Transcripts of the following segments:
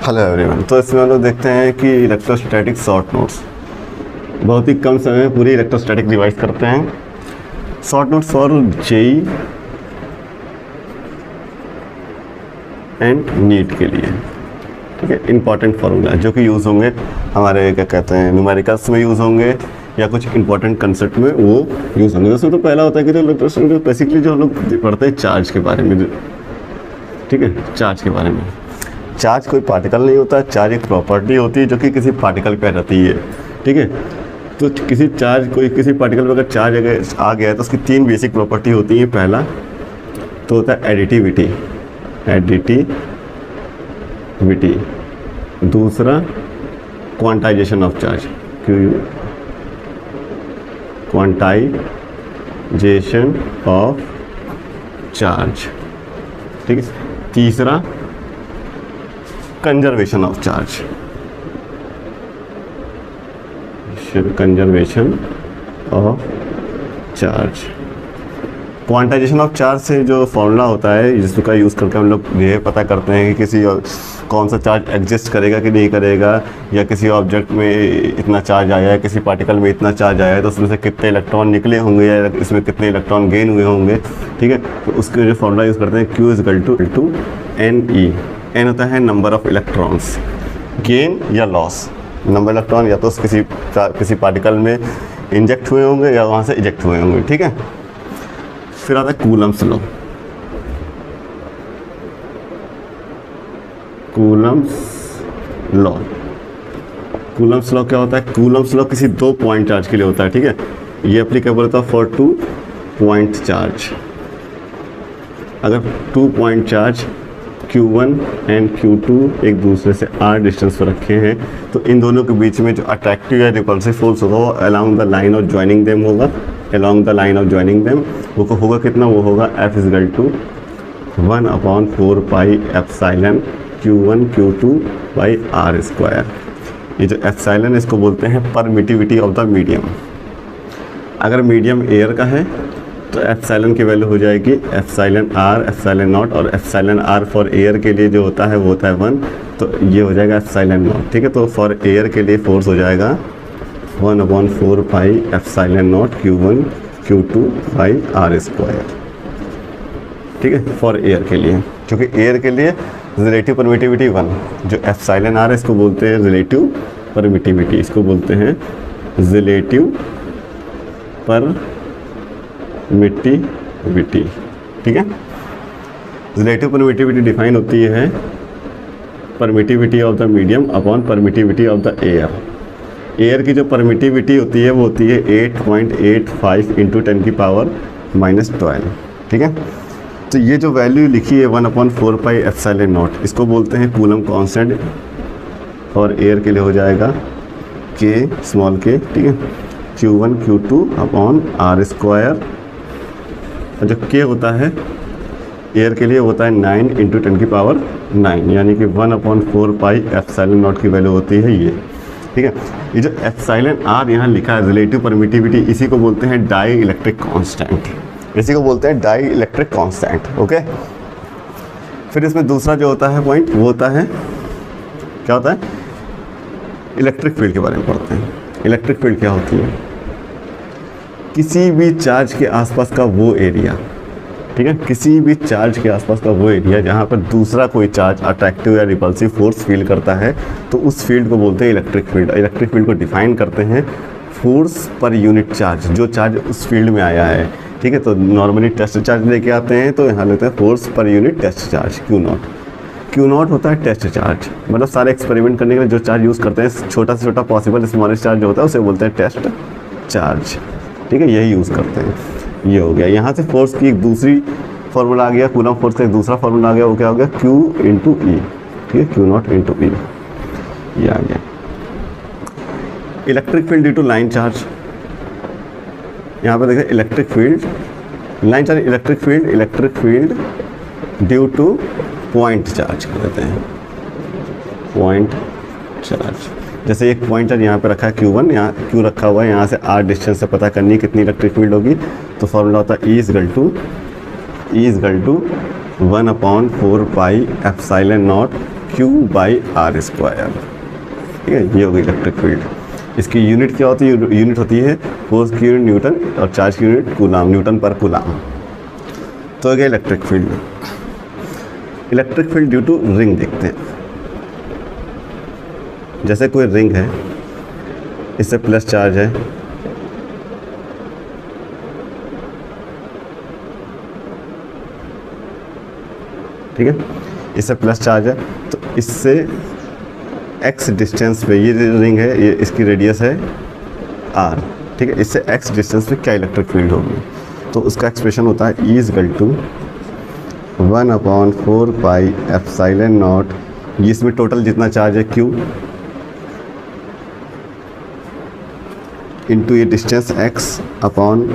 Hello everyone. तो इसमें हम लोग देखते हैं कि इलेक्ट्रोस्टैटिक शॉर्ट नोट्स बहुत ही कम समय में पूरी इलेक्ट्रोस्टैटिक रिवाइज करते हैं। Short notes for JEE and NEET के लिए, ठीक है। इंपॉर्टेंट फार्मूला जो कि यूज़ होंगे हमारे क्या कहते हैं न्यूमेरिकल्स में यूज़ होंगे या कुछ इंपॉर्टेंट कंसेप्ट में वो यूज़ होंगे। उसमें तो पहला होता है कि जो इलेक्ट्रोस्टैटिक बेसिकली जो हम लोग पढ़ते हैं चार्ज के बारे में, ठीक है। चार्ज के बारे में, चार्ज कोई पार्टिकल नहीं होता, चार्ज एक प्रॉपर्टी होती है जो कि किसी पार्टिकल पे रहती है, ठीक है। तो किसी पार्टिकल पर अगर चार्ज अगर आ गया है तो उसकी तीन बेसिक प्रॉपर्टी होती हैं। पहला तो होता है एडिटिविटी, दूसरा quantization of charge, quantization of charge, ठीक है। तीसरा conservation of charge, quantization of charge से जो फॉर्मूला होता है जिसका यूज़ करके हम लोग ये पता करते हैं कि कौन सा चार्ज एग्जिस्ट करेगा कि नहीं करेगा, या किसी ऑब्जेक्ट में इतना चार्ज आया है, किसी पार्टिकल में इतना चार्ज आया है तो उसमें से कितने इलेक्ट्रॉन निकले होंगे या इसमें कितने इलेक्ट्रॉन गेन हुए होंगे, ठीक है। तो उसके जो फॉर्मूला यूज़ करते हैं Q = NE। एन होता है नंबर ऑफ इलेक्ट्रॉन्स, गेन या लॉस। नंबर इलेक्ट्रॉन या तो किसी पार्टिकल में इंजेक्ट हुए होंगे या वहाँ से इजेक्ट हुए होंगे, ठीक है। फिर आता है कूलम्स लॉ। कूलम्स लॉ क्या होता है? कूलम्स लॉ किसी 2 पॉइंट चार्ज के लिए होता है, ठीक है। ये एप्लीकेबल होता है फॉर 2 पॉइंट चार्ज। अगर 2 point charge Q1 and Q2 एक दूसरे से r डिस्टेंस पर रखे हैं तो इन दोनों के बीच में जो अट्रैक्टिव या रिपल्सिव फोर्स होगा वो along the line of joining them होगा। Along the line of joining them वो होगा कितना? वो होगा F = 1/4πε Q1 Q2/r²। ये जो एप्सिलॉन इसको बोलते हैं परमिटिविटी ऑफ द मीडियम। अगर मीडियम एयर का है तो एप्सिलॉन की वैल्यू हो जाएगी εr, ε0, और εr फॉर एयर के लिए जो होता है वो होता है 1, तो ये हो जाएगा ε0, ठीक है। तो फॉर एयर के लिए फोर्स हो जाएगा 1/4πε0 Q1 Q2/r², ठीक है। फॉर एयर के लिए, क्योंकि एयर के लिए रिलेटिव परमिटिविटी 1, जो εr है इसको बोलते हैं रिलेटिव परमिटिविटी, इसको बोलते हैं रिलेटिव परमिटिविटी, ठीक है। रिलेटिव परमिटिविटी डिफाइन होती है permittivity of the medium upon permittivity of the air. Air की जो परमिटिविटी होती है वो होती है 8.85 × 10⁻⁻12, ठीक है। तो ये जो वैल्यू लिखी है 1/4πε0 इसको बोलते हैं कूलम कांस्टेंट, और एयर के लिए हो जाएगा K, ठीक है, Q1 Q2/r²। जो K होता है एयर के लिए होता है 9 × 10⁻9, यानी कि 1/4πε0 की वैल्यू होती है ये, ठीक है। ये जो εr यहाँ लिखा है रिलेटिव परमिटिविटी, इसी को बोलते हैं डाई इलेक्ट्रिक कांस्टेंट, ओके। फिर इसमें दूसरा जो होता है पॉइंट वो होता है क्या होता है? इलेक्ट्रिक फील्ड के बारे में पढ़ते हैं। इलेक्ट्रिक फील्ड क्या होती है? किसी भी चार्ज के आसपास का वो एरिया, ठीक है, किसी भी चार्ज के आसपास का वो एरिया जहाँ पर दूसरा कोई चार्ज अट्रैक्टिव या रिपल्सिव फोर्स फील करता है, तो उस फील्ड को बोलते हैं इलेक्ट्रिक फील्ड। इलेक्ट्रिक फील्ड को डिफाइन करते हैं फोर्स पर यूनिट चार्ज, जो चार्ज उस फील्ड में आया है, ठीक है। तो नॉर्मली टेस्ट चार्ज लेके आते हैं तो यहाँ लेते हैं force per unit test charge Q0 होता है टेस्ट चार्ज। मतलब सारे एक्सपेरिमेंट करने के लिए जो चार्ज यूज़ करते हैं, छोटा से छोटा पॉसिबल स्मॉलेस्ट चार्ज जो होता है उसे बोलते हैं टेस्ट चार्ज, ठीक है। यही यूज़ करते हैं। ये हो गया। यहाँ से फोर्स की एक दूसरी फार्मूला आ गया, कूलम फोर्स का एक दूसरा फार्मूला आ गया, वो क्या हो गया? Q × E, ठीक है, Q0 × E, ये आ गया। Electric field due to line charge, यहाँ पर देखिए electric field, line charge, electric field due to point charge कर देते हैं, पॉइंट चार्ज। जैसे एक पॉइंट चार्ज यहाँ पे रखा है Q1, यहाँ Q रखा हुआ है, यहाँ से r डिस्टेंस से पता करनी कितनी इलेक्ट्रिक फील्ड होगी, तो फॉर्मूला होता है E = 1/4πε0 Q by R square. ठीक है, ये होगी इलेक्ट्रिक फील्ड। इसकी यूनिट क्या होती है? यूनिट होती है फोर्स की यूनिट न्यूटन और चार्ज की यूनिट कूलाम, न्यूटन पर कूलाम। तो हो गया electric field. Electric field due to ring देखते हैं। जैसे कोई रिंग है, इससे प्लस चार्ज है, ठीक है, इससे प्लस चार्ज है, तो इससे x डिस्टेंस पे, ये रिंग है, ये इसकी रेडियस है r, ठीक है, इससे x डिस्टेंस पे क्या इलेक्ट्रिक फील्ड होगी? तो उसका एक्सप्रेशन होता है E is equal to 1/4 pi epsilon naught, जिसमें टोटल जितना चार्ज है Q इंटू ये distance x upon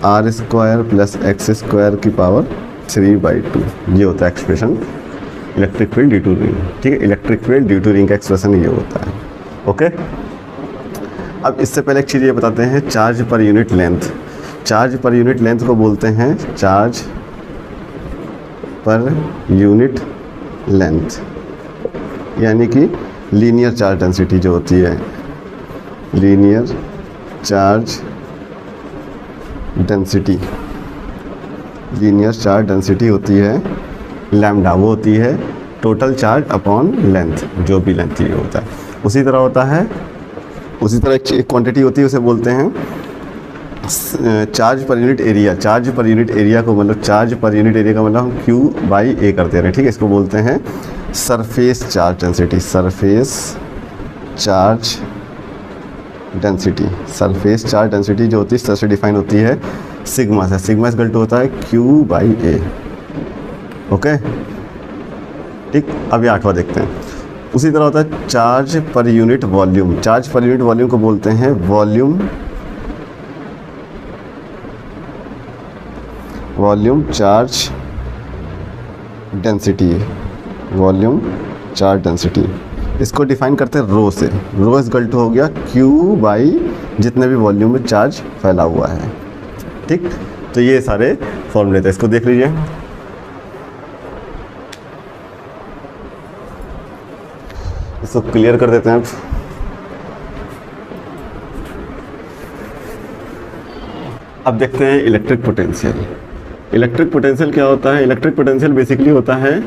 r square plus x square की पावर 3/2। ये होता है expression electric field due to ring. ठीक है, electric field due to ring का एक्सप्रेशन ये होता है। ओके, अब इससे पहले एक चीज़ ये बताते हैं, charge per unit length. Charge per unit length को बोलते हैं चार्ज पर यूनिट लेंथ, यानी कि लीनियर चार्ज डेंसिटी जो होती है, linear charge density, linear charge density होती है लैम्डा, वो होती है टोटल चार्ज अपॉन लेंथ, जो भी लेंथ ये होता है। उसी तरह होता है, उसी तरह एक क्वांटिटी होती है, उसे बोलते हैं charge per unit area. Charge per unit area को मतलब, चार्ज पर यूनिट एरिया का मतलब हम Q बाई A करते हैं। ठीक है, इसको बोलते हैं surface charge density. Surface charge density, surface charge density जो होती है इससे डिफाइन होती है सिग्मा से। सिग्मा इक्वल टू होता है Q बाई A। ओके, ठीक। अब ये 8वां देखते हैं। उसी तरह होता है charge per unit volume. Charge per unit volume को बोलते हैं volume, volume charge density, volume charge density. इसको डिफाइन करते हैं रो से। रो इज इक्वल टू हो गया Q बाई जितने भी वॉल्यूम में चार्ज फैला हुआ है। ठीक, तो ये सारे फॉर्मूले थे, इसको देख लीजिए। इसको क्लियर कर देते हैं। अब देखते हैं इलेक्ट्रिक पोटेंशियल। इलेक्ट्रिक पोटेंशियल क्या होता है? इलेक्ट्रिक पोटेंशियल बेसिकली होता है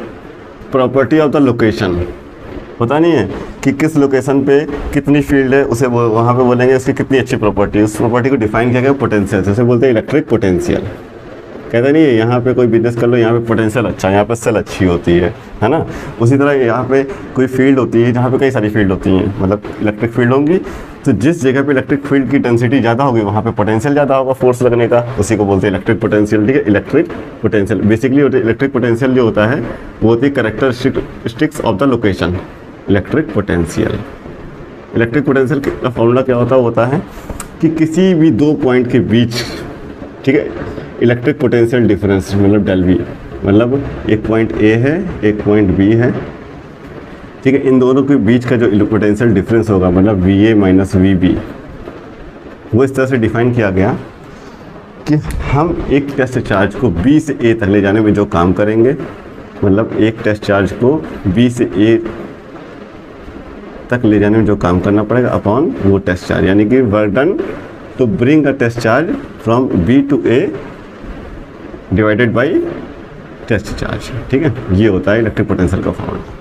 प्रॉपर्टी ऑफ द लोकेशन। पता नहीं है कि किस लोकेशन पे कितनी फील्ड है, उसे वहाँ पे बोलेंगे उसकी कितनी अच्छी प्रॉपर्टी। उस प्रॉपर्टी को डिफाइन किया गया पोटेंशियल से, उसे बोलते हैं इलेक्ट्रिक पोटेंशियल। कहते नहीं है यहाँ पे कोई बिजनेस कर लो, यहाँ पे पोटेंशियल अच्छा है, यहाँ पे सेल अच्छी होती है ना। उसी तरह यहाँ पे कोई फील्ड होती है जहाँ पे कई सारी फील्ड होती हैं, मतलब इलेक्ट्रिक फील्ड होंगी, तो जिस जगह पे इलेक्ट्रिक फील्ड की डेंसिटी ज़्यादा होगी वहाँ पे पोटेंशियल ज़्यादा होगा फोर्स लगने का, उसी को बोलते हैं इलेक्ट्रिक पोटेंशियल। ठीक है, electric potential basically electric potential जो होता है वो होती है characteristics of the location. Electric potential, electric potential का फॉर्मूला क्या होता है कि किसी भी दो पॉइंट के बीच, ठीक है, इलेक्ट्रिक पोटेंशियल डिफरेंस मतलब डेल वी, मतलब एक पॉइंट A है, एक पॉइंट B है, ठीक है, इन दोनों के बीच का जो पोटेंशियल डिफरेंस होगा मतलब VA माइनस VB, वो इस तरह से डिफाइन किया गया कि हम एक टेस्ट चार्ज को B से A तक ले जाने में जो काम करेंगे, मतलब एक टेस्ट चार्ज को B से A तक ले जाने में जो काम करना पड़ेगा अपॉन वो टेस्ट चार्ज, यानी कि work done to bring a test charge from B to A divided by test charge. ठीक है, ये होता है इलेक्ट्रिक पोटेंशियल का फॉर्मूला।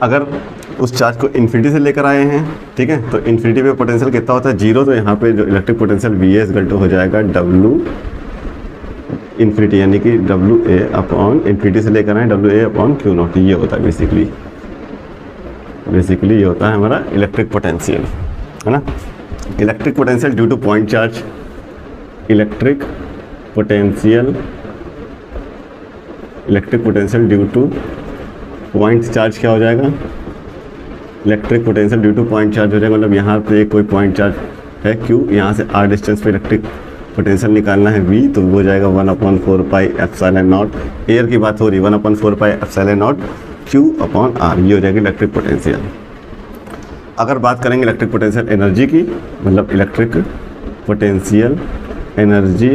अगर उस चार्ज को इन्फिनिटी से लेकर आए हैं, ठीक है, तो इन्फिनिटी पे पोटेंशियल कितना होता है? 0। तो यहाँ पे जो electric potential VA equal to हो जाएगा W इन्फिनिटी, यानी कि WA अपॉन इन्फिनिटी से लेकर आए WA अपॉन Q0। ये होता है बेसिकली ये होता है हमारा इलेक्ट्रिक पोटेंशियल, है ना। Electric potential due to point charge, electric potential due to point charge क्या हो जाएगा? Electric potential due to point charge हो जाएगा, मतलब यहाँ पे कोई पॉइंट चार्ज है Q, यहाँ से R डिस्टेंस पे इलेक्ट्रिक पोटेंशियल निकालना है V, तो वो हो जाएगा 1/4 पाई एप्सिलॉन नॉट, एयर की बात हो रही है, 1/4 pi epsilon not Q upon R, ये हो जाएगी इलेक्ट्रिक पोटेंशियल। अगर बात करेंगे इलेक्ट्रिक पोटेंशियल एनर्जी की, मतलब electric potential energy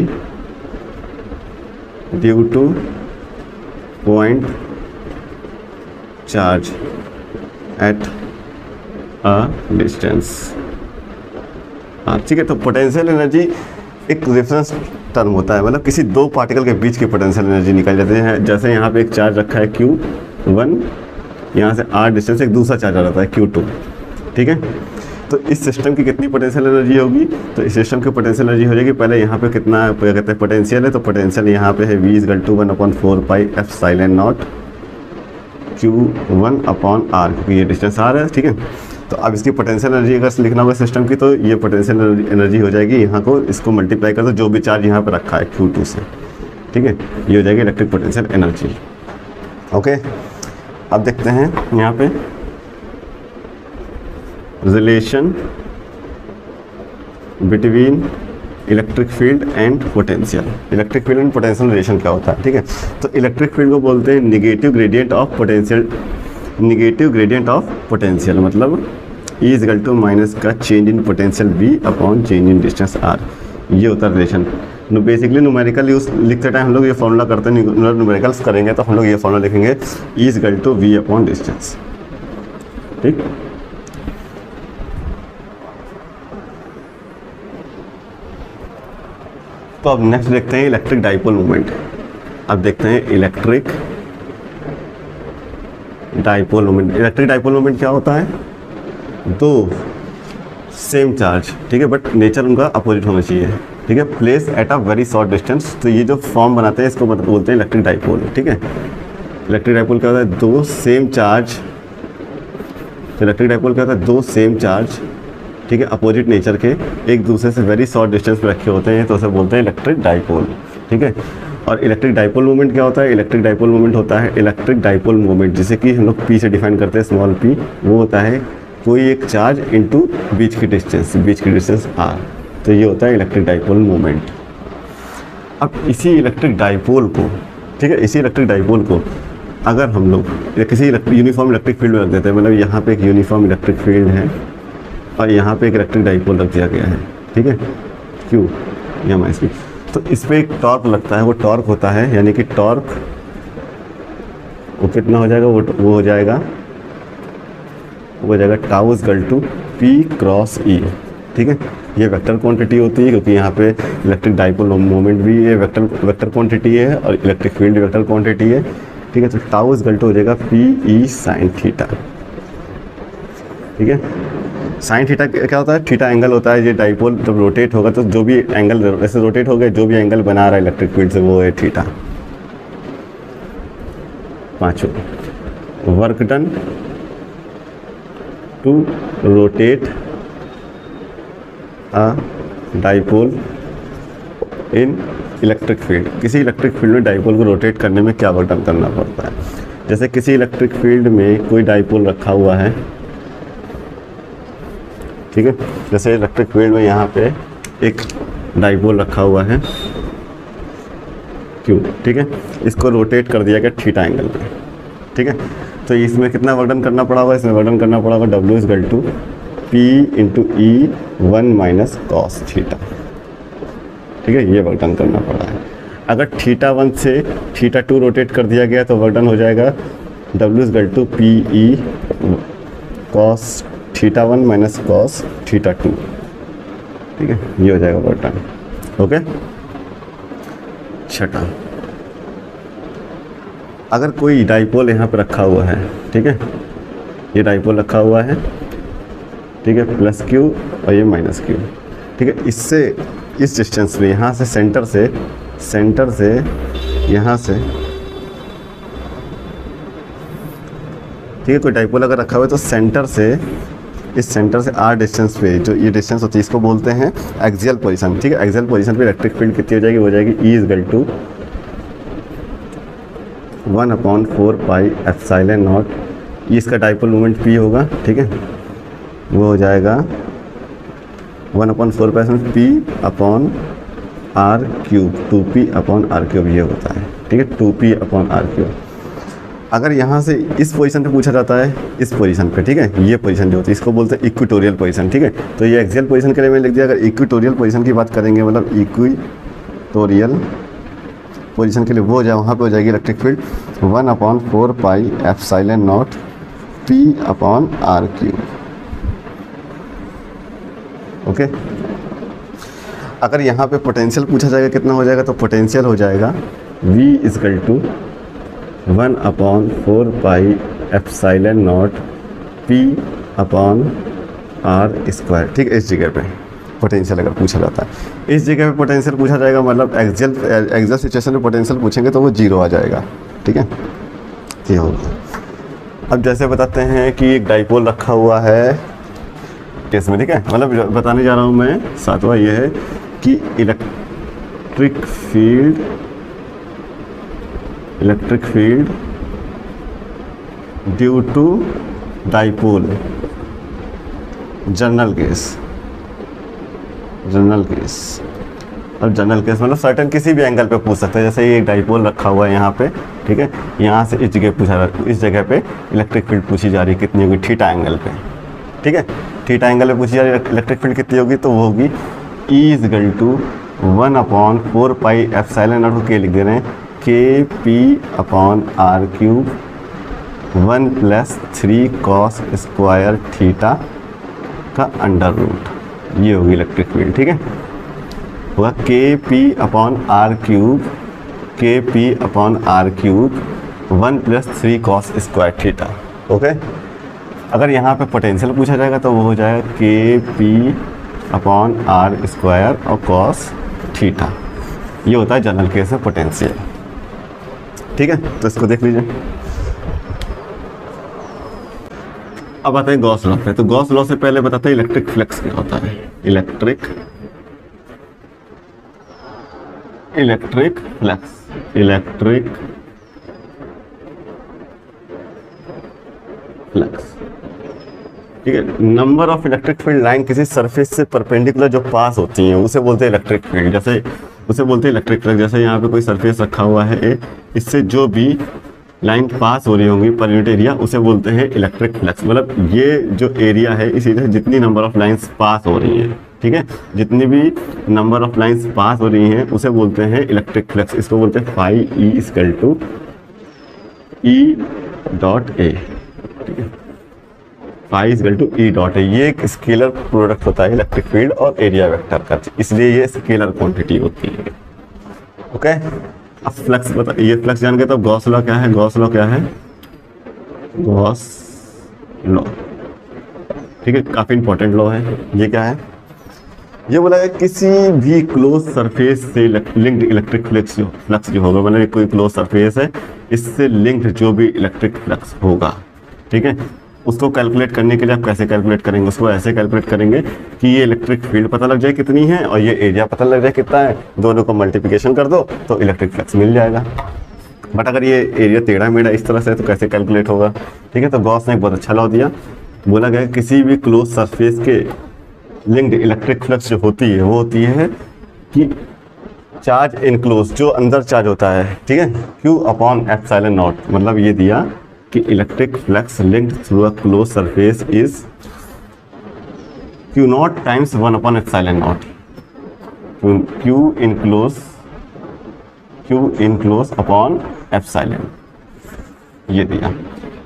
due to point charge at a distance. हाँ ठीक है, तो पोटेंशियल एनर्जी एक रेफरेंस टर्म होता है, मतलब किसी दो पार्टिकल के बीच की पोटेंशियल एनर्जी निकाल जाती है। जैसे यहाँ पे एक चार्ज रखा है Q1, यहाँ से R डिस्टेंस एक दूसरा चार्ज आ जाता है Q2, ठीक है। तो इस सिस्टम की कितनी पोटेंशियल एनर्जी होगी, तो इस सिस्टम की पोटेंशियल एनर्जी हो जाएगी, पहले यहाँ पे कितना क्या कहते हैं पोटेंशियल है, तो पोटेंशियल यहाँ पे है V = 1/4πε0 Q1/R, क्योंकि ये डिस्टेंस R है, ठीक है। तो अब इसकी पोटेंशियल एनर्जी अगर लिखना होगा सिस्टम की, तो ये पोटेंशियल एनर्जी हो जाएगी, यहाँ को इसको मल्टीप्लाई कर दो जो भी चार्ज यहाँ पे रखा है Q2 से, ठीक है, ये हो जाएगी इलेक्ट्रिक पोटेंशियल एनर्जी। ओके, अब देखते हैं यहाँ पे relation between electric field and potential. Electric field and potential relation क्या होता है, ठीक है। तो इलेक्ट्रिक फील्ड को बोलते हैं negative gradient of potential, negative gradient of potential मतलब E = माइनस का change in potential V upon change in distance R, ये होता है रिलेशन। बेसिकली न्यूमेरिकल यूज लिखते टाइम हम लोग ये फॉर्मूला करते हैं, न्यूमेरिकल्स करेंगे तो हम लोग ये फॉर्मूला लिखेंगे E = V अपॉन डिस्टेंस, ठीक। तो अब नेक्स्ट देखते हैं इलेक्ट्रिक डाइपोल मोमेंट। अब देखते हैं electric dipole moment. Electric dipole moment क्या होता है, दो सेम चार्ज, ठीक है, बट नेचर उनका अपोजिट होना चाहिए, ठीक है, place at a very short distance. तो ये जो फॉर्म बनाते हैं इसको बोलते हैं इलेक्ट्रिक डाइपोल, ठीक है। इलेक्ट्रिक डाइपोल क्या होता है, दो सेम चार्ज, तो इलेक्ट्रिक डाइपोल क्या होता है, दो सेम चार्ज, ठीक है, अपोजिट नेचर के एक दूसरे से वेरी शॉर्ट डिस्टेंस पे रखे होते हैं, तो उसे बोलते हैं इलेक्ट्रिक डाइपोल, ठीक है। और इलेक्ट्रिक डाइपोल मोमेंट क्या होता है, इलेक्ट्रिक डाइपोल मोमेंट होता है इलेक्ट्रिक डाइपोल मोमेंट, जिसे कि हम लोग P से डिफाइन करते हैं, स्मॉल p, वो होता है कोई एक चार्ज इनटू बीच की डिस्टेंस R, तो ये होता है इलेक्ट्रिक डाइपोल मोमेंट। अब इसी इलेक्ट्रिक डाइपोल को, ठीक है, इसी इलेक्ट्रिक डाइपोल को अगर हम लोग किसी यूनिफॉर्म इलेक्ट्रिक फील्ड में रख देते हैं, मतलब यहाँ पे एक यूनिफॉर्म इलेक्ट्रिक फील्ड है और यहाँ पे एक इलेक्ट्रिक डाइपोल रख दिया गया है, ठीक है, Q या माइनस P, तो इस पर एक टॉर्क लगता है, वो टॉर्क होता है, यानी कि टॉर्क वो कितना हो जाएगा, वो हो जाएगा टाउ = P क्रॉस E, ठीक है। ये वेक्टर क्वांटिटी होती है, क्योंकि यहाँ पे इलेक्ट्रिक डाइपोल मोमेंट भी ये वेक्टर क्वांटिटी है और इलेक्ट्रिक फील्ड वेक्टर क्वांटिटी है, ठीक है। तो टाउ = हो जाएगा PE sin थीटा, ठीक है। साइन थीटा क्या होता है, थीटा एंगल होता है, ये डाइपोल जब रोटेट होगा तो जो भी एंगल ऐसे रोटेट हो गए, जो भी एंगल बना रहा है इलेक्ट्रिक फील्ड से, वो है थीटा। पांचों work done to rotate a dipole in electric field. किसी इलेक्ट्रिक फील्ड में डाइपोल को रोटेट करने में क्या वर्क डन करना पड़ता है, जैसे किसी इलेक्ट्रिक फील्ड में कोई डाइपोल रखा हुआ है, ठीक है, जैसे इलेक्ट्रिक फील्ड में यहाँ पे एक डाइपोल रखा हुआ है Q, ठीक है, इसको रोटेट कर दिया गया थीटा एंगल पे, ठीक है। तो इसमें कितना वर्क डन करना पड़ा होगा, इसमें वर्क डन करना पड़ा होगा W = P × E1 - cos theta, ठीक है, ये वर्क डन करना पड़ा है। अगर θ1 से θ2 रोटेट कर दिया गया तो वर्क डन हो जाएगा W = PE cos θ1 - cos θ2, ठीक है, ये हो जाएगा वर्क डन, ओके। छठा, अगर कोई डाइपोल यहाँ पे रखा हुआ है, ठीक है, ये डाइपोल रखा हुआ है, ठीक है, +Q और ये -Q, ठीक है, इससे इस डिस्टेंस में यहाँ से सेंटर से यहाँ से, ठीक है, कोई डाइपोल अगर रखा हुआ है तो सेंटर से, इस सेंटर से R डिस्टेंस पे जो ये डिस्टेंस होती है इसको बोलते हैं एक्सियल पोजीशन, ठीक है। एक्सियल पोजीशन पे इलेक्ट्रिक फील्ड कितनी हो जाएगी, वो हो जाएगी E = 1/4πε0, ये इसका डाइपोल मोमेंट P होगा, ठीक है, वो हो जाएगा 1/4π/P/R³, 2P/R³ ये होता है, ठीक है, 2P/R³। अगर यहाँ से इस पोजीशन पे पूछा जाता है, इस पोजीशन पे, ठीक है, ये पोजीशन जो होती है इसको बोलते हैं इक्वेटोरियल पोजीशन, ठीक है। तो ये एक्सियल पोजीशन के लिए मैंने लिख दिया। अगर इक्वेटोरियल पोजीशन की बात करेंगे, मतलब इक्वेटोरियल पोजीशन के लिए वो जाए वहाँ पे हो जाएगी electric field 1/4 pi epsilon naught P upon R cube. Okay, अगर यहाँ पे पोटेंशियल पूछा जाएगा कितना हो जाएगा, तो पोटेंशियल हो जाएगा V is equal to 1/4 pi epsilon naught P upon R square. ठीक है, इस जगह पे पोटेंशियल अगर पूछा जाता है, इस जगह पे पोटेंशियल पूछा जाएगा, मतलब एक्सियल सिचुएशन में पोटेंशियल पूछेंगे तो वो 0 आ जाएगा। ठीक है, ये होगा। अब जैसे बताते हैं कि एक डाइपोल रखा हुआ है केस में, ठीक है, मतलब बताने जा रहा हूँ मैं, सातवां ये है कि electric field due to dipole, general case. अब जनरल केस मतलब सर्टेन किसी भी एंगल पे पूछ सकते हैं, जैसे ये एक डाइपोल रखा हुआ है यहाँ पे, ठीक है, यहाँ से इस जगह पे इलेक्ट्रिक फील्ड पूछी जा रही है, कितनी होगी, थीटा एंगल पे। ठीक है, थीटा एंगल पे पूछी जा रही है इलेक्ट्रिक फील्ड कितनी होगी, तो वो होगी E is equal to 1/4 pi epsilon naught को के लिख दे रहे हैं K P upon R cube 1+3 cos square theta का अंडर रूट, ये होगी इलेक्ट्रिक फील्ड। ठीक है, होगा K P upon R cube 1+3 cos square theta. Okay, अगर यहाँ पे पोटेंशियल पूछा जाएगा तो वो हो जाएगा के पी अपॉन आर स्क्वायर और cos थीटा। ये होता है जनरल केस में पोटेंशियल। ठीक है, तो इसको देख लीजिए। अब आते हैं गॉस लॉ पे। तो गॉस लॉ से पहले बताते हैं इलेक्ट्रिक फ्लक्स क्या होता है। इलेक्ट्रिक फ्लक्स, ठीक है। Number of electric field line किसी सरफेस से परपेंडिकुलर जो पास होती हैं उसे बोलते हैं इलेक्ट्रिक फील्ड, जैसे उसे बोलते हैं इलेक्ट्रिक फ्लक्स। जैसे यहाँ पे कोई सरफेस रखा हुआ है, इससे जो भी लाइन पास हो रही होंगी पर यूनिट एरिया, उसे बोलते हैं इलेक्ट्रिक फ्लक्स। मतलब ये जो एरिया है, इस एरिया से जितनी नंबर ऑफ लाइंस पास हो रही हैं, ठीक है, जितनी भी नंबर ऑफ लाइंस पास हो रही हैं उसे बोलते हैं इलेक्ट्रिक फ्लक्स। इसको बोलते हैं phi E equal to E dot A, ठीक है, phi equal to E dot A. ये एक स्केलर प्रोडक्ट होता है इलेक्ट्रिक फील्ड और एरिया वेक्टर का, इसलिए ये स्केलर क्वांटिटी होती है। ओके, अब फ्लक्स बता, ये फ्लक्स जान गए तो गॉस लॉ क्या है। गॉस लॉ क्या है, गॉस लॉ, ठीक है, काफी इंपॉर्टेंट लॉ है। ये क्या है, ये बोला है किसी भी क्लोज सरफेस से लिंक्ड इलेक्ट्रिक फ्लक्स जो होगा, मतलब कोई क्लोज सरफेस है, इससे लिंक्ड जो भी इलेक्ट्रिक फ्लक्स होगा, ठीक है, उसको कैलकुलेट करने के लिए आप कैसे कैलकुलेट करेंगे, उसको ऐसे कैलकुलेट करेंगे कि ये इलेक्ट्रिक फील्ड पता लग जाए कितनी है और ये एरिया पता लग जाए कितना है, दोनों को मल्टीप्लिकेशन कर दो तो इलेक्ट्रिक फ्लक्स मिल जाएगा। बट अगर ये एरिया टेढ़ा मेढ़ा इस तरह से तो कैसे कैलकुलेट होगा, ठीक है। तो गॉस ने एक बहुत अच्छा लॉ दिया, बोला गया किसी भी क्लोज सरफेस के लिंक्ड इलेक्ट्रिक फ्लक्स जो होती है वो होती है कि चार्ज इनक्लोज, जो अंदर चार्ज होता है, ठीक है, Q अपॉन एप्सिलॉन नॉट। मतलब ये दिया कि electric flux linked through a close surface is Q not times 1 upon epsilon not, Q enclose upon epsilon, ये दिया।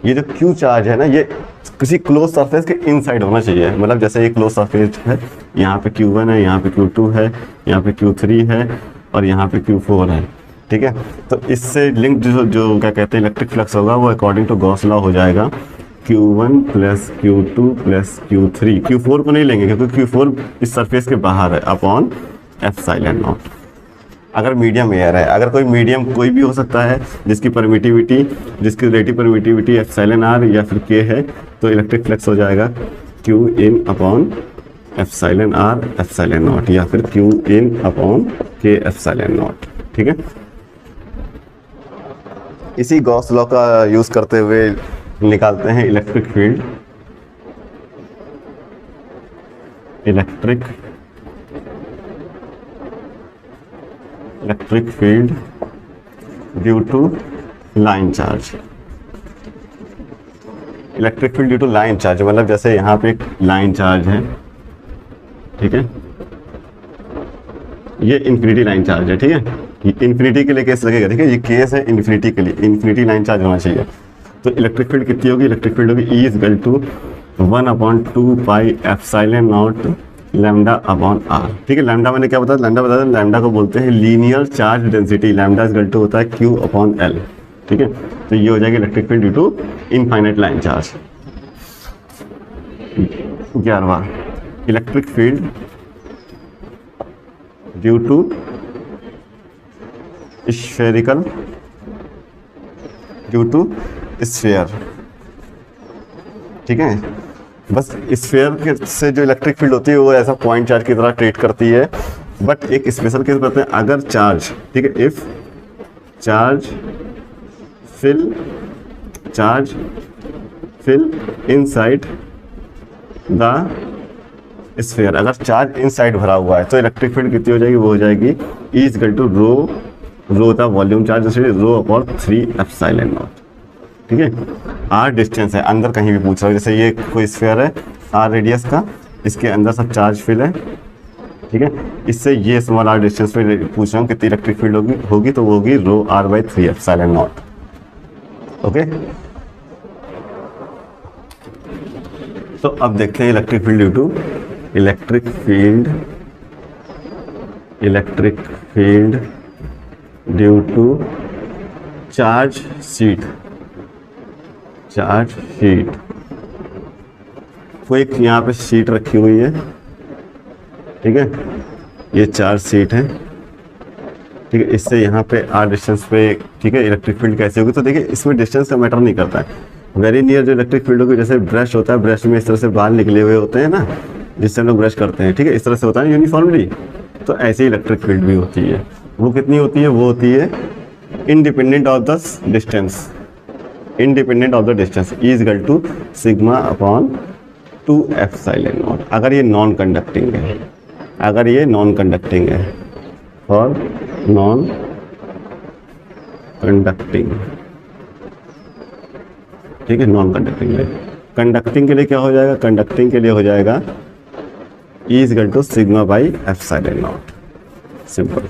ये जो Q चार्ज है ना, ये किसी क्लोज सरफेस के इनसाइड होना चाहिए। मतलब जैसे ये क्लोज सरफेस है, यहाँ पे Q1 है, यहाँ पे Q2 है, यहाँ पे Q3 है और यहाँ पे Q4 है, ठीक है। तो इससे लिंक जो क्या कहते हैं इलेक्ट्रिक फ्लक्स होगा वो अकॉर्डिंग टू गॉस लॉ हो जाएगा Q1 plus Q2 plus Q3। Q4 को नहीं लेंगे क्योंकि Q4 इस सरफेस के बाहर है, अपॉन एप्सिलॉन नॉट। अगर मीडियम एयर है, अगर कोई मीडियम कोई भी हो सकता है जिसकी परमिटिविटी, जिसकी रिलेटिव परमिटिविटी एप्सिलॉन आर या फिर के है, तो इलेक्ट्रिक फ्लक्स हो जाएगा Q in upon epsilon r epsilon naught या फिर Q in upon K epsilon naught, ठीक है। इसी गॉस लॉ का यूज करते हुए निकालते हैं electric field, electric field due to line charge. Electric field due to line charge मतलब जैसे यहाँ पे एक लाइन चार्ज है, ठीक है, ये इंफिनिटी लाइन चार्ज है, ठीक है, इन्फिनिटी के लिए केस लगेगा, ठीक है, ये केस है इन्फिनिटी के लिए, इन्फिनिटी लाइन चार्ज होना चाहिए। तो इलेक्ट्रिक फील्ड कितनी होगी, इलेक्ट्रिक फील्ड होगी E is equal to 1/2 pi epsilon naught lambda upon R, ठीक है। लैम्डा मैंने क्या बताया, लैम्डा को बोलते हैं linear charge density, lambda is equal to होता है Q अपॉन L, ठीक है। तो ये हो जाएगी electric field due to infinite line charge. 11वां electric field due to spherical due to sphere, ठीक है। बस स्फीयर से जो इलेक्ट्रिक फील्ड होती है वो ऐसा पॉइंट चार्ज की तरह ट्रीट करती है, बट एक स्पेशल केस बताते हैं, अगर चार्ज, ठीक है, if charge fill inside the sphere, अगर चार्ज इनसाइड भरा हुआ है तो इलेक्ट्रिक फील्ड कितनी हो जाएगी, वो हो जाएगी E इज इक्वल टू रो था volume charge rho upon 3 epsilon naught, ठीक है। R डिस्टेंस है, अंदर कहीं भी पूछ रहा हूँ, जैसे ये कोई स्फीयर है R रेडियस का, इसके अंदर सब चार्ज फिल है, ठीक है। इससे ये स्मॉल R डिस्टेंस पे पूछ रहा हूँ कितनी इलेक्ट्रिक फील्ड होगी तो वो होगी रो R/3 एप्सिलॉन नॉट, ओके। तो अब देखते हैं electric field due to electric field due to charge sheet. कोई यहाँ पे शीट रखी हुई है, ठीक है, ये चार्ज शीट है, ठीक है। इससे यहाँ पे R डिस्टेंस पे, ठीक है, इलेक्ट्रिक फील्ड कैसे होगी, तो देखिए इसमें डिस्टेंस का मैटर नहीं करता है। वेरी नियर जो इलेक्ट्रिक फील्ड होगी, जैसे ब्रश होता है, ब्रश में इस तरह से बाल निकले हुए होते हैं ना, जिससे हम लोग ब्रश करते हैं, ठीक है, इस तरह से होता है यूनिफॉर्मली, तो ऐसे ही इलेक्ट्रिक फील्ड भी होती है। वो कितनी होती है, वो होती है independent of the distance, E is equal to sigma upon 2 epsilon naught, अगर ये नॉन कंडक्टिंग है, और नॉन कंडक्टिंग, ठीक है, नॉन कंडक्टिंग है। कंडक्टिंग के लिए क्या हो जाएगा, कंडक्टिंग के लिए हो जाएगा E is equal to sigma by epsilon naught, simple,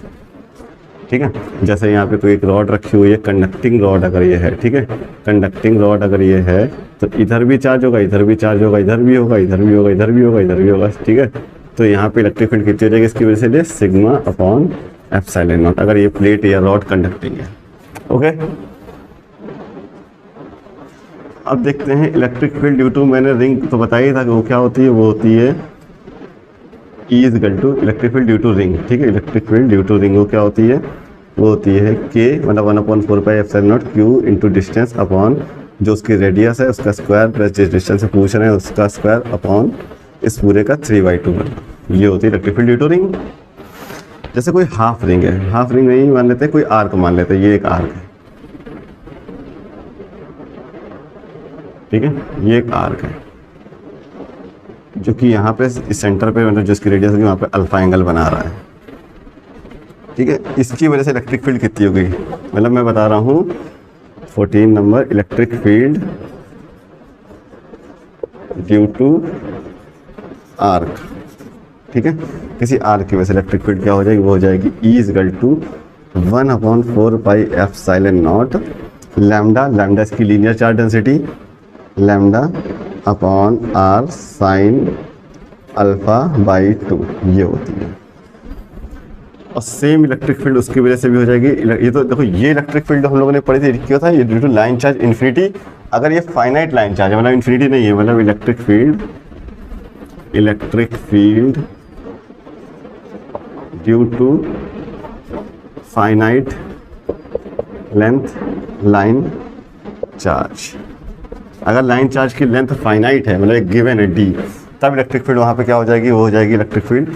ठीक है। जैसे यहाँ पे कोई एक रॉड रखी हुई है, कंडक्टिंग रॉड अगर ये है, ठीक है, कंडक्टिंग रॉड अगर ये है तो इधर भी चार्ज होगा, इधर भी चार्ज होगा, इधर भी होगा, इधर भी होगा, इधर भी होगा, इधर भी होगा, ठीक है। तो यहाँ पे इलेक्ट्रिक फील्ड कितनी हो जाएगी, इसकी वजह से सिग्मा अपॉन एप्सिलॉन नॉट, अगर ये प्लेट या रॉड कंडक्टिंग है, ओके। अब देखते हैं इलेक्ट्रिक फील्ड ड्यू टू, मैंने रिंग तो बताया था कि वो क्या होती है, वो होती है E is equal to electric field due to ring, ठीक है। Electric field due to ring वो क्या होती है, वो होती है K मतलब 1/4 pi epsilon not Q into distance upon जो उसकी रेडियस है उसका स्क्वायर प्लस जिस डिस्टेंस से पूछ रहे हैं उसका स्क्वायर अपॉन इस पूरे का 3/2, ये होती है electric field due to ring. जैसे कोई हाफ रिंग है, हाफ रिंग नहीं मान लेते, कोई आर्क मान लेते हैं, ये एक आर्क है, ठीक है, ये एक आर्क है जो कि यहाँ पे इस सेंटर पे मतलब जिसकी रेडियस होगी वहाँ पे अल्फा एंगल बना रहा है, ठीक है। इसकी वजह से इलेक्ट्रिक फील्ड कितनी हो गई, मतलब मैं बता रहा हूँ 14 number electric field due to arc, ठीक है। किसी आर्क की वजह से इलेक्ट्रिक फील्ड क्या हो जाएगी, वो हो जाएगी E is equal to 1/4 pi epsilon naught lambda, lambda इसकी linear charge density, lambda upon R sine α/2, ये होती है। और सेम इलेक्ट्रिक फील्ड उसकी वजह से भी हो जाएगी, ये तो देखो ये इलेक्ट्रिक फील्ड हम लोगों ने पढ़ी थी, क्या था ये due to line charge infinity, अगर ये फाइनाइट लाइन चार्ज है मतलब इन्फिनिटी नहीं है, मतलब electric field due to finite length line charge, अगर लाइन चार्ज की लेंथ फाइनाइट है मतलब एक गिवन है d, तब इलेक्ट्रिक फील्ड वहाँ पे क्या हो जाएगी, वो हो जाएगी electric field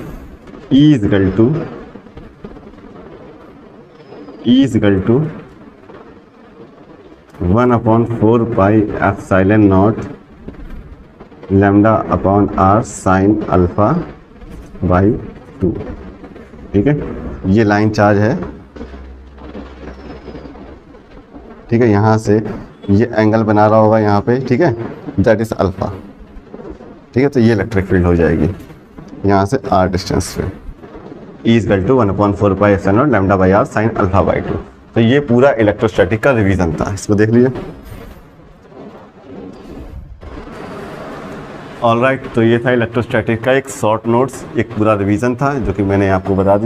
E is equal to 1/4 pi epsilon naught lambda upon R sine α/2, ठीक है। ये लाइन चार्ज है, ठीक है, यहाँ से ये एंगल बना रहा होगा यहाँ पे, ठीक है, दैट इज अल्फा, ठीक है। तो ये इलेक्ट्रिक फील्ड हो जाएगी यहाँ से R डिस्टेंस पे, E is equal to 1/4 pi epsilon naught lambda by R sine alpha by 2। तो ये पूरा इलेक्ट्रोस्टैटिक का रिवीजन था, इसको देख लीजिए। ऑलराइट, तो ये था इलेक्ट्रोस्टैटिक का एक शॉर्ट नोट्स, एक पूरा रिवीजन था जो कि मैंने आपको बता दिया।